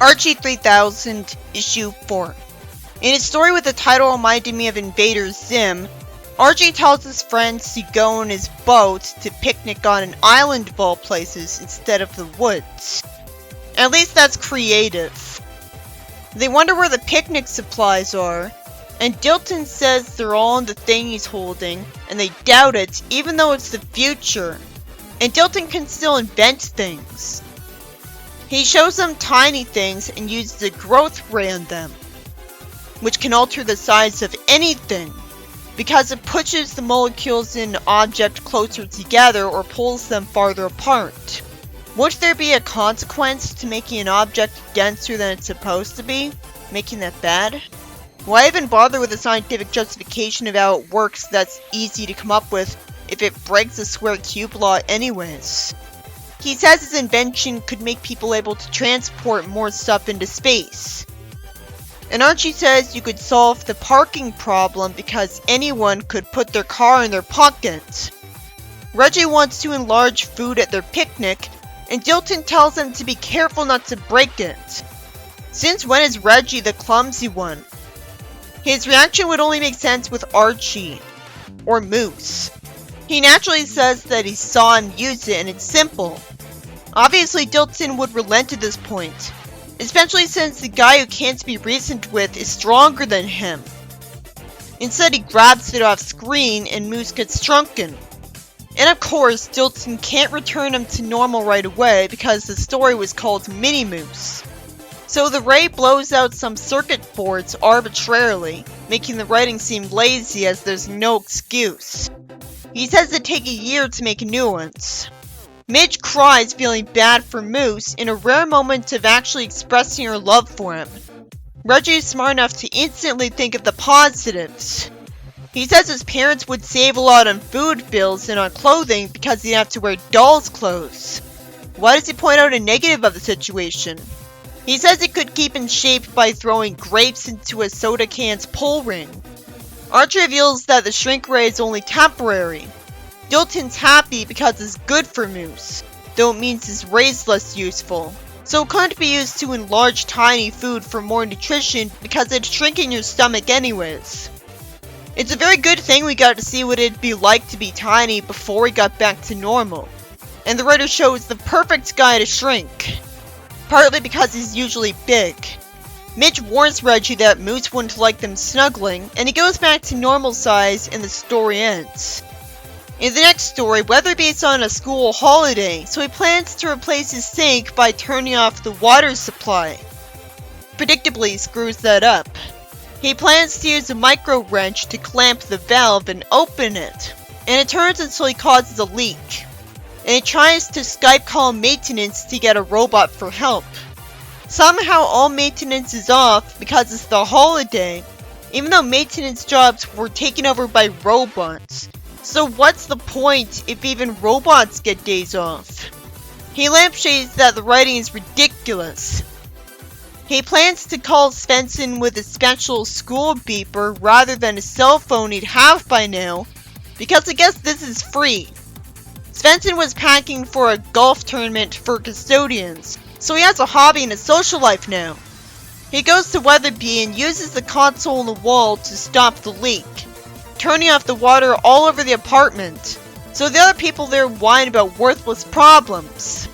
Archie 3000, Issue 4. In his story with the title reminding me of Invader Zim, Archie tells his friends to go in his boat to picnic on an island of all places instead of the woods. At least that's creative. They wonder where the picnic supplies are, and Dilton says they're all in the thing he's holding, and they doubt it even though it's the future, and Dilton can still invent things. He shows them tiny things and uses a growth ray on them, which can alter the size of anything, because it pushes the molecules in an object closer together or pulls them farther apart. Would there be a consequence to making an object denser than it's supposed to be, making that bad? Why even bother with a scientific justification of how it works that's easy to come up with if it breaks the square cube law anyways? He says his invention could make people able to transport more stuff into space. And Archie says you could solve the parking problem because anyone could put their car in their pocket. Reggie wants to enlarge food at their picnic, and Dilton tells them to be careful not to break it. Since when is Reggie the clumsy one? His reaction would only make sense with Archie, or Moose. He naturally says that he saw him use it and it's simple. Obviously Dilton would relent at this point, especially since the guy who can't be reasoned with is stronger than him. Instead he grabs it off screen and Moose gets shrunken. And of course Dilton can't return him to normal right away because the story was called Mini Moose. So the ray blows out some circuit boards arbitrarily, making the writing seem lazy as there's no excuse. He says it'd take a year to make new ones. Midge cries, feeling bad for Moose in a rare moment of actually expressing her love for him. Reggie is smart enough to instantly think of the positives. He says his parents would save a lot on food bills and on clothing because he'd have to wear doll's clothes. Why does he point out a negative of the situation? He says he could keep in shape by throwing grapes into a soda can's pull ring. Archie reveals that the shrink ray is only temporary. Dilton's happy because it's good for Moose, though it means his ray's less useful. So it couldn't be used to enlarge tiny food for more nutrition because it's shrinking your stomach anyways. It's a very good thing we got to see what it'd be like to be tiny before we got back to normal. And the writer shows the perfect guy to shrink. Partly because he's usually big. Midge warns Reggie that Moose wouldn't like them snuggling, and he goes back to normal size and the story ends. In the next story, Weatherby's on a school holiday, so he plans to replace his sink by turning off the water supply. Predictably, he screws that up. He plans to use a micro wrench to clamp the valve and open it, and it turns until he causes a leak. And he tries to Skype call maintenance to get a robot for help. Somehow all maintenance is off because it's the holiday, even though maintenance jobs were taken over by robots. So what's the point if even robots get days off? He lampshades that the writing is ridiculous. He plans to call Svensson with a special school beeper rather than a cell phone he'd have by now, because I guess this is free. Svensson was packing for a golf tournament for custodians, so he has a hobby and a social life now. He goes to Weatherby and uses the console on the wall to stop the leak, turning off the water all over the apartment, so the other people there whine about worthless problems.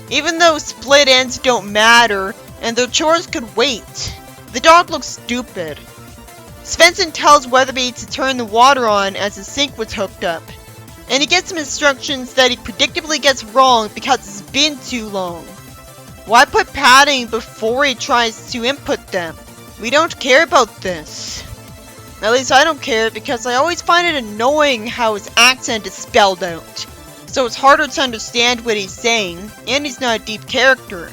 Even though split ends don't matter, and their chores could wait. The dog looks stupid. Svensson tells Weatherby to turn the water on as the sink was hooked up, and he gets some instructions that he predictably gets wrong because it's been too long. Why put padding before he tries to input them? We don't care about this. At least I don't care because I always find it annoying how his accent is spelled out. So it's harder to understand what he's saying, and he's not a deep character.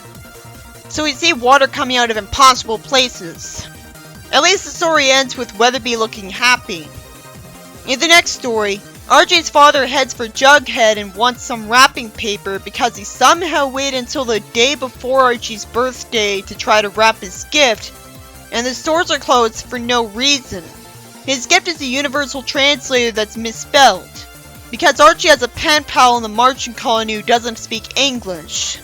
So we see water coming out of impossible places. At least the story ends with Weatherby looking happy. In the next story, Archie's father heads for Jughead and wants some wrapping paper because he somehow waited until the day before Archie's birthday to try to wrap his gift, and the stores are closed for no reason. His gift is a universal translator that's misspelled, because Archie has a pen pal in the marching colony who doesn't speak English.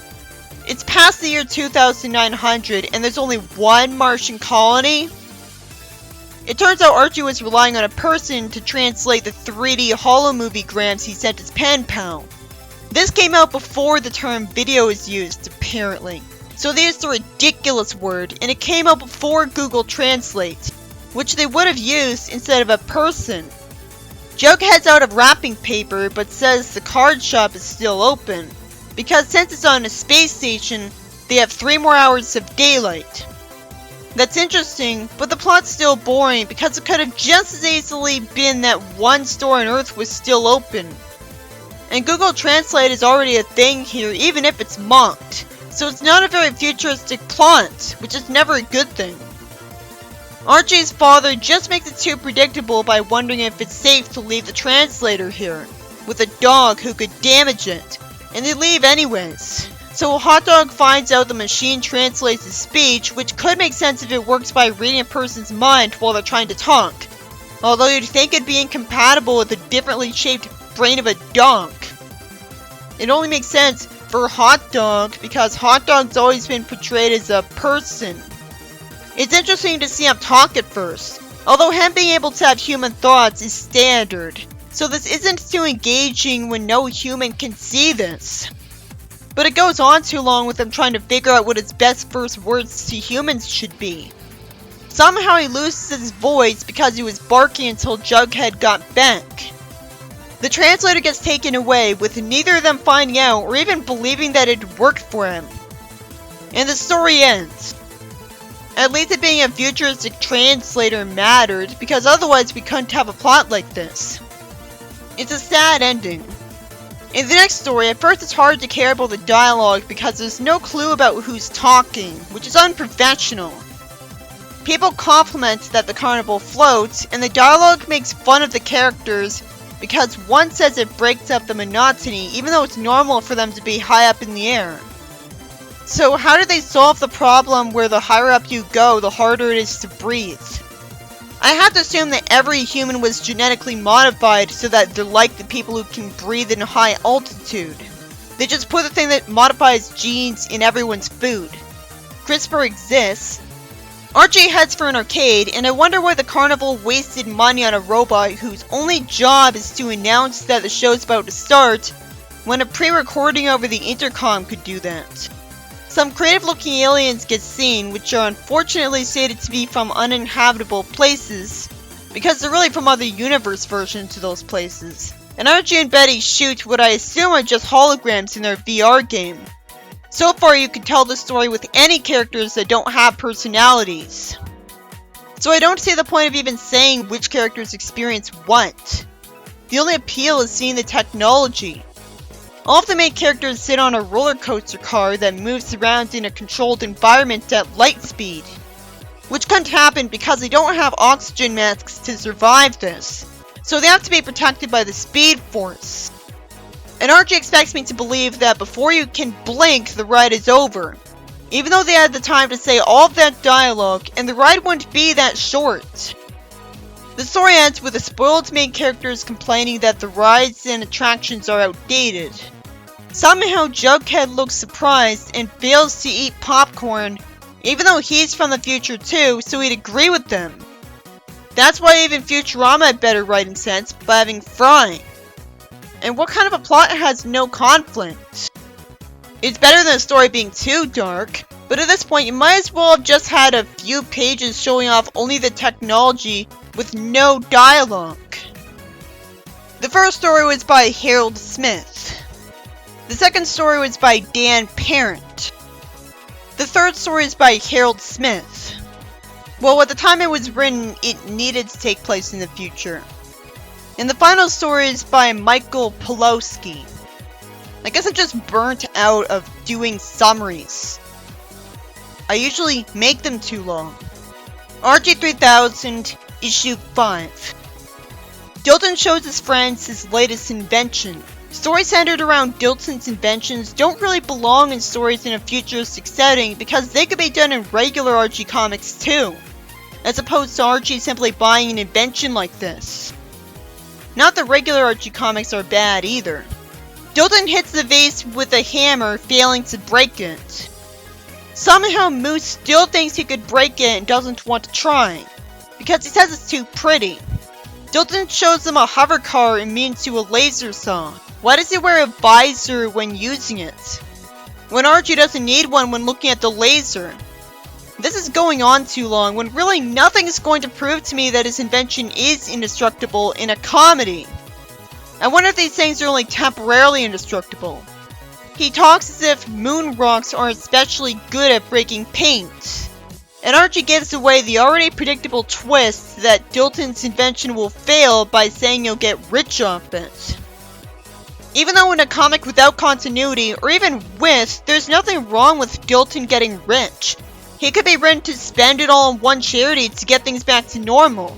It's past the year 2900 and there's only one Martian colony? It turns out Archie was relying on a person to translate the 3D holomoviegrams he sent his pen pal. This came out before the term video was used, apparently. So they used a ridiculous word, and it came out before Google Translate, which they would have used instead of a person. Jug heads out of wrapping paper, but says the card shop is still open, because since it's on a space station, they have 3 more hours of daylight. That's interesting, but the plot's still boring because it could have just as easily been that one store on Earth was still open. And Google Translate is already a thing here, even if it's mocked, so it's not a very futuristic plot, which is never a good thing. Archie's father just makes it too predictable by wondering if it's safe to leave the translator here, with a dog who could damage it, and they leave anyways. So Hot Dog finds out the machine translates his speech, which could make sense if it works by reading a person's mind while they're trying to talk. Although you'd think it'd be incompatible with a differently shaped brain of a dog. It only makes sense for Hot Dog because Hot Dog's always been portrayed as a person. It's interesting to see him talk at first, although him being able to have human thoughts is standard, so this isn't too engaging when no human can see this. But it goes on too long with him trying to figure out what his best first words to humans should be. Somehow he loses his voice because he was barking until Jughead got back. The translator gets taken away, with neither of them finding out or even believing that it worked for him. And the story ends. At least it being a futuristic translator mattered, because otherwise we couldn't have a plot like this. It's a sad ending. In the next story, at first it's hard to care about the dialogue because there's no clue about who's talking, which is unprofessional. People compliment that the carnival floats, and the dialogue makes fun of the characters because one says it breaks up the monotony even though it's normal for them to be high up in the air. So how do they solve the problem where the higher up you go, the harder it is to breathe? I have to assume that every human was genetically modified so that they're like the people who can breathe in high altitude. They just put the thing that modifies genes in everyone's food. CRISPR exists. Archie heads for an arcade, and I wonder why the carnival wasted money on a robot whose only job is to announce that the show's about to start, when a pre-recording over the intercom could do that. Some creative-looking aliens get seen, which are unfortunately stated to be from uninhabitable places, because they're really from other universe versions to those places. And Archie and Betty shoot what I assume are just holograms in their VR game. So far you can tell the story with any characters that don't have personalities. So I don't see the point of even saying which characters experience what. The only appeal is seeing the technology. All of the main characters sit on a roller coaster car that moves around in a controlled environment at light speed, which couldn't happen because they don't have oxygen masks to survive this, so they have to be protected by the speed force. And Archie expects me to believe that before you can blink, the ride is over, even though they had the time to say all of that dialogue, and the ride wouldn't be that short. The story ends with the spoiled main characters complaining that the rides and attractions are outdated. Somehow Jughead looks surprised and fails to eat popcorn, even though he's from the future too, so he'd agree with them. That's why even Futurama had better writing sense by having frying. And what kind of a plot has no conflict? It's better than a story being too dark, but at this point you might as well have just had a few pages showing off only the technology with no dialogue. The first story was by Harold Smith. The second story was by Dan Parent. The third story is by Harold Smith. Well, at the time it was written, it needed to take place in the future. And the final story is by Michael Pulowski. I guess I'm just burnt out of doing summaries. I usually make them too long. Archie 3000, Issue 5. Dilton shows his friends his latest invention. Stories centered around Dilton's inventions don't really belong in stories in a futuristic setting because they could be done in regular Archie comics too, as opposed to Archie simply buying an invention like this. Not that regular Archie comics are bad either. Stilton hits the vase with a hammer, failing to break it. Somehow Moose still thinks he could break it and doesn't want to try, because he says it's too pretty. Stilton shows him a hover car immune to a laser saw. Why does he wear a visor when using it? When Archie doesn't need one when looking at the laser. This is going on too long when really nothing is going to prove to me that his invention is indestructible in a comedy. I wonder if these things are only temporarily indestructible. He talks as if moon rocks are especially good at breaking paint. And Archie gives away the already predictable twist that Dilton's invention will fail by saying he'll get rich off it. Even though in a comic without continuity, or even with, there's nothing wrong with Dilton getting rich. He could be written to spend it all on one charity to get things back to normal,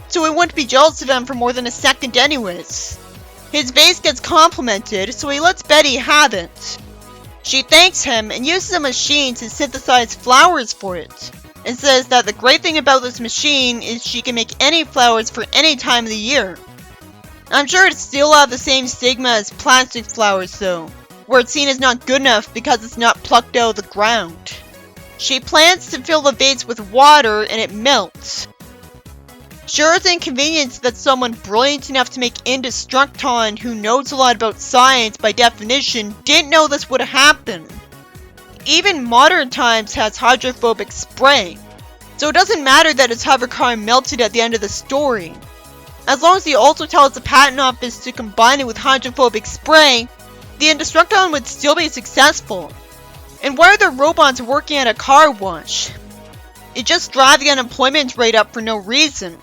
so he wouldn't be jealous of them for more than a second anyways. His vase gets complimented, so he lets Betty have it. She thanks him and uses a machine to synthesize flowers for it, and says that the great thing about this machine is she can make any flowers for any time of the year. I'm sure it still have the same stigma as plastic flowers though, where it's seen as not good enough because it's not plucked out of the ground. She plans to fill the vase with water and it melts. Sure, it's inconvenient that someone brilliant enough to make Indestructon, who knows a lot about science by definition, didn't know this would happen. Even modern times has hydrophobic spray, so it doesn't matter that his hover car melted at the end of the story. As long as he also tells the patent office to combine it with hydrophobic spray, the Indestructon would still be successful. And why are the robots working at a car wash? It just drives the unemployment rate up for no reason.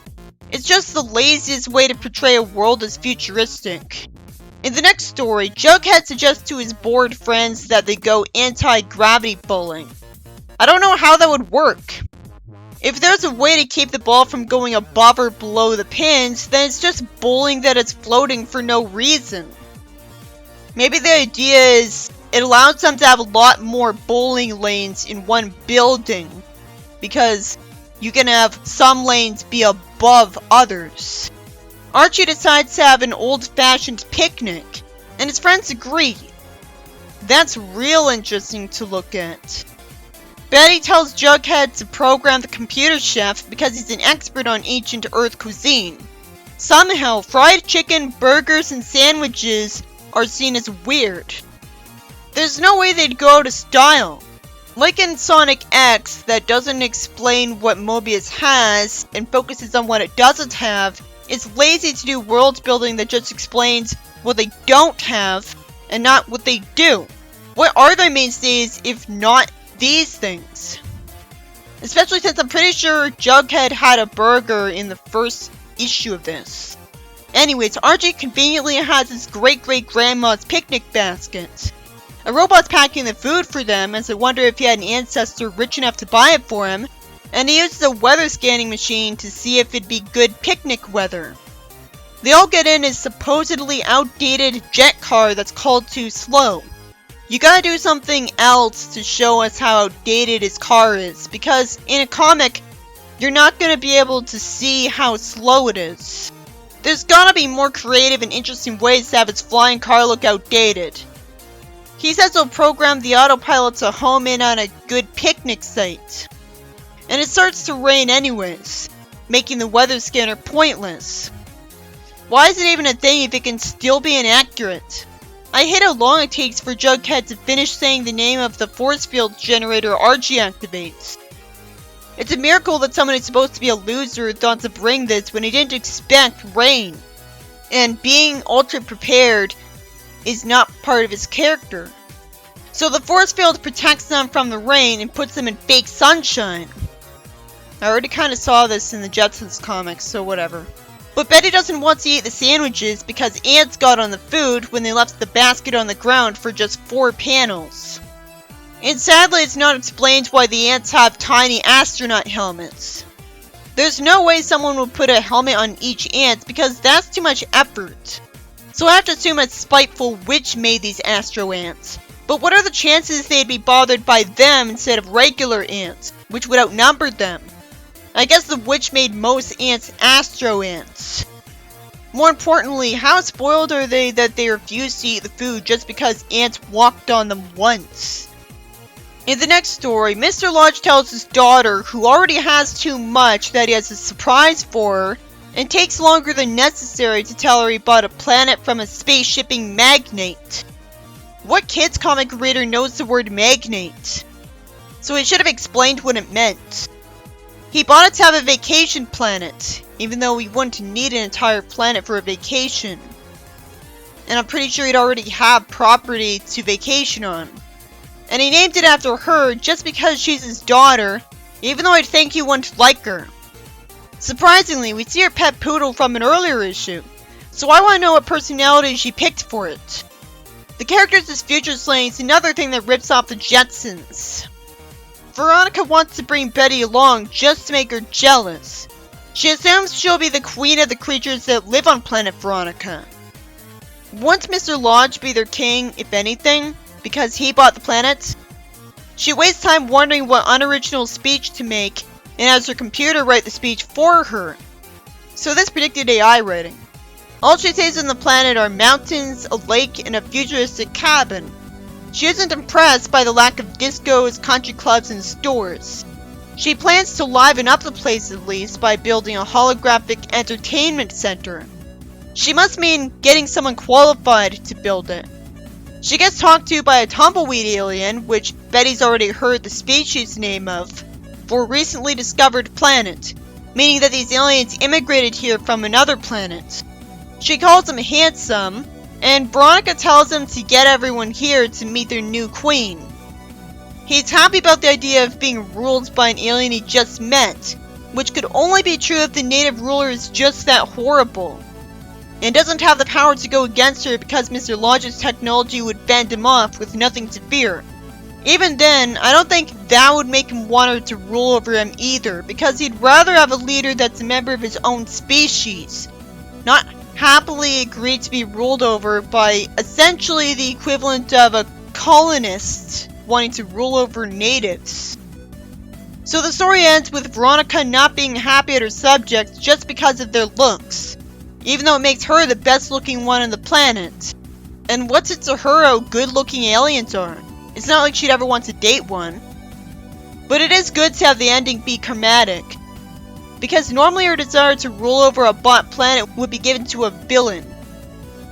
It's just the laziest way to portray a world as futuristic. In the next story, Jughead suggests to his bored friends that they go anti-gravity bowling. I don't know how that would work. If there's a way to keep the ball from going above or below the pins, then it's just bowling that is floating for no reason. Maybe the idea is it allows them to have a lot more bowling lanes in one building, because you can have some lanes be above others. Archie decides to have an old-fashioned picnic, and his friends agree. That's real interesting to look at. Betty tells Jughead to program the computer chef because he's an expert on ancient Earth cuisine. Somehow, fried chicken, burgers, and sandwiches are seen as weird. There's no way they'd go out of style. Like in Sonic X, that doesn't explain what Mobius has and focuses on what it doesn't have, it's lazy to do world building that just explains what they don't have and not what they do. What are their mainstays if not these things? Especially since I'm pretty sure Jughead had a burger in the first issue of this. Anyways, Archie conveniently has his great-great-grandma's picnic basket. A robot's packing the food for them, as I wonder if he had an ancestor rich enough to buy it for him, and he uses a weather scanning machine to see if it'd be good picnic weather. They all get in his supposedly outdated jet car that's called too slow. You gotta do something else to show us how outdated his car is, because in a comic, you're not gonna be able to see how slow it is. There's gotta be more creative and interesting ways to have his flying car look outdated. He says he'll program the autopilot to home in on a good picnic site. And it starts to rain anyways, making the weather scanner pointless. Why is it even a thing if it can still be inaccurate? I hate how long it takes for Jughead to finish saying the name of the force field generator Archie activates. It's a miracle that someone who's supposed to be a loser thought to bring this when he didn't expect rain. And being ultra prepared is not part of his character. So the force field protects them from the rain and puts them in fake sunshine. I already kind of saw this in the Jetsons comics, so whatever. But Betty doesn't want to eat the sandwiches because ants got on the food when they left the basket on the ground for just 4 panels. And sadly, it's not explained why the ants have tiny astronaut helmets. There's no way someone would put a helmet on each ant because that's too much effort. So I have to assume a spiteful witch made these astro ants. But what are the chances they'd be bothered by them instead of regular ants, which would outnumber them? I guess the witch made most ants astro ants. More importantly, how spoiled are they that they refuse to eat the food just because ants walked on them once? In the next story, Mr. Lodge tells his daughter, who already has too much, that he has a surprise for her, and takes longer than necessary to tell her he bought a planet from a space-shipping magnate. What kids comic reader knows the word magnate? So he should have explained what it meant. He bought it to have a vacation planet, even though he wouldn't need an entire planet for a vacation. And I'm pretty sure he'd already have property to vacation on. And he named it after her just because she's his daughter, even though I'd think he wouldn't like her. Surprisingly, we see her pet poodle from an earlier issue, so I want to know what personality she picked for it. The character's is future slang is another thing that rips off the Jetsons. Veronica wants to bring Betty along just to make her jealous. She assumes she'll be the queen of the creatures that live on planet Veronica. Won't Mr. Lodge be their king, if anything, because he bought the planet? She wastes time wondering what unoriginal speech to make, and has her computer write the speech for her. So this predicted AI writing. All she sees on the planet are mountains, a lake, and a futuristic cabin. She isn't impressed by the lack of discos, country clubs, and stores. She plans to liven up the place at least by building a holographic entertainment center. She must mean getting someone qualified to build it. She gets talked to by a tumbleweed alien, which Betty's already heard the species name of, for a recently discovered planet, meaning that these aliens immigrated here from another planet. She calls him handsome, and Veronica tells him to get everyone here to meet their new queen. He's happy about the idea of being ruled by an alien he just met, which could only be true if the native ruler is just that horrible, and doesn't have the power to go against her because Mr. Lodge's technology would fend him off with nothing to fear. Even then, I don't think that would make him want her to rule over him either, because he'd rather have a leader that's a member of his own species, not happily agree to be ruled over by essentially the equivalent of a colonist wanting to rule over natives. So the story ends with Veronica not being happy at her subjects just because of their looks, even though it makes her the best looking one on the planet. And what's it to her how good looking aliens are? It's not like she'd ever want to date one. But it is good to have the ending be dramatic, because normally her desire to rule over a bought planet would be given to a villain.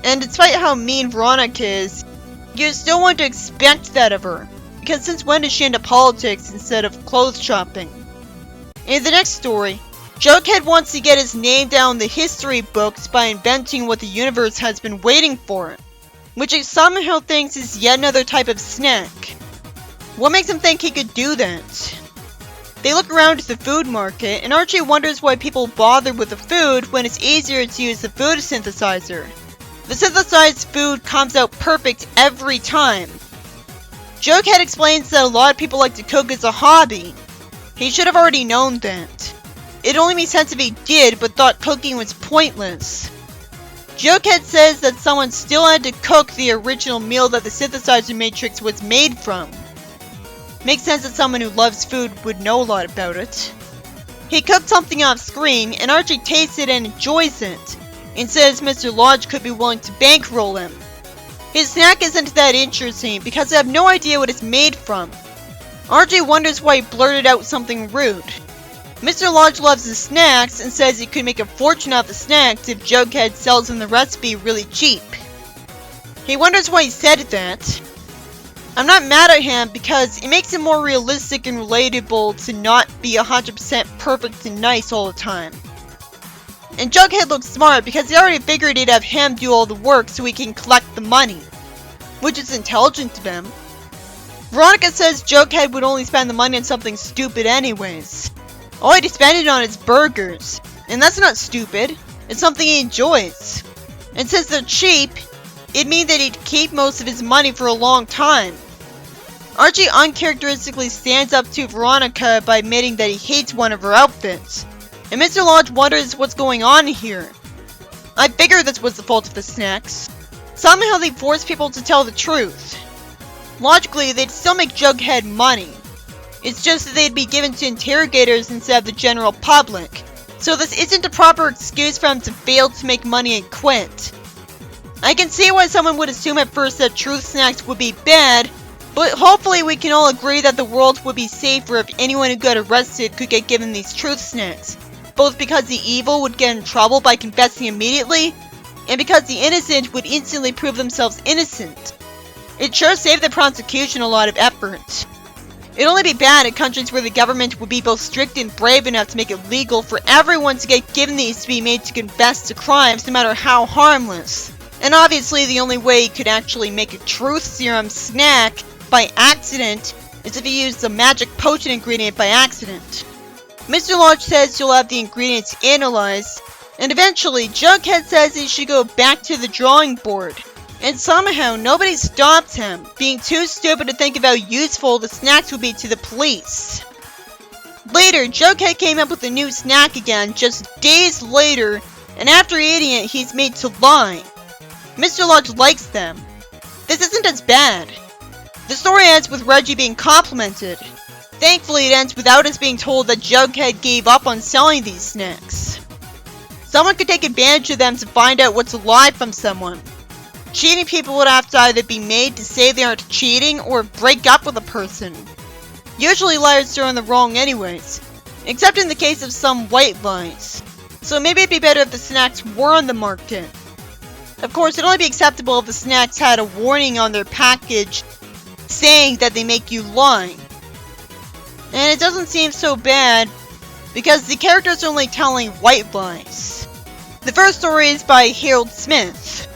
And despite how mean Veronica is, you still want to expect that of her, because since when does she into politics instead of clothes shopping? In the next story, Jughead wants to get his name down the history books by inventing what the universe has been waiting for, which he somehow thinks is yet another type of snack. What makes him think he could do that? They look around at the food market, and Archie wonders why people bother with the food when it's easier to use the food synthesizer. The synthesized food comes out perfect every time. Jughead explains that a lot of people like to cook as a hobby. He should have already known that. It only made sense if he did, but thought cooking was pointless. Jughead says that someone still had to cook the original meal that the synthesizer matrix was made from. Makes sense that someone who loves food would know a lot about it. He cooked something off screen, and Archie tastes it and enjoys it, and says Mr. Lodge could be willing to bankroll him. His snack isn't that interesting because I have no idea what it's made from. Archie wonders why he blurted out something rude. Mr. Lodge loves his snacks and says he could make a fortune off the snacks if Jughead sells him the recipe really cheap. He wonders why he said that. I'm not mad at him because it makes it more realistic and relatable to not be 100% perfect and nice all the time. And Jughead looks smart because he already figured he'd have him do all the work so he can collect the money, which is intelligent of him. Veronica says Jughead would only spend the money on something stupid anyways. All he'd spend it on is burgers, and that's not stupid, it's something he enjoys. And since they're cheap, it'd mean that he'd keep most of his money for a long time. Archie uncharacteristically stands up to Veronica by admitting that he hates one of her outfits, and Mr. Lodge wonders what's going on here. I figured this was the fault of the snacks. Somehow they force people to tell the truth. Logically, they'd still make Jughead money. It's just that they'd be given to interrogators instead of the general public, So this isn't a proper excuse for him to fail to make money and quit. I can see why someone would assume at first that truth snacks would be bad, but hopefully we can all agree that the world would be safer if anyone who got arrested could get given these truth snacks, both because the evil would get in trouble by confessing immediately, and because the innocent would instantly prove themselves innocent. It sure saved the prosecution a lot of effort. It'd only be bad in countries where the government would be both strict and brave enough to make it legal for everyone to get given these to be made to confess to crimes no matter how harmless. And obviously the only way you could actually make a truth serum snack by accident is if you use the magic potion ingredient by accident. Mr. Lodge says you'll have the ingredients analyzed, and eventually Jughead says he should go back to the drawing board. And somehow nobody stops him, being too stupid to think of how useful the snacks would be to the police. Later, Jughead came up with a new snack again just days later, and after eating it, he's made to lie. Mr. Lodge likes them. This isn't as bad. The story ends with Reggie being complimented. Thankfully, it ends without us being told that Jughead gave up on selling these snacks. Someone could take advantage of them to find out what's a lie from someone. Cheating people would have to either be made to say they aren't cheating or break up with a person. Usually liars are in the wrong anyways, except in the case of some white lies. So maybe it'd be better if the snacks were on the market. Of course, it'd only be acceptable if the snacks had a warning on their package saying that they make you lie. And it doesn't seem so bad, because the characters are only telling white lies. The first story is by Harold Smith.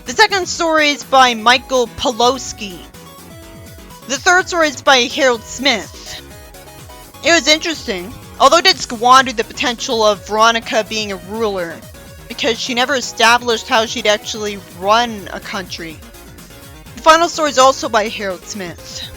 The second story is by Michael Pawlowski. The third story is by Harold Smith. It was interesting, although it did squander the potential of Veronica being a ruler, because she never established how she'd actually run a country. The final story is also by Harold Smith.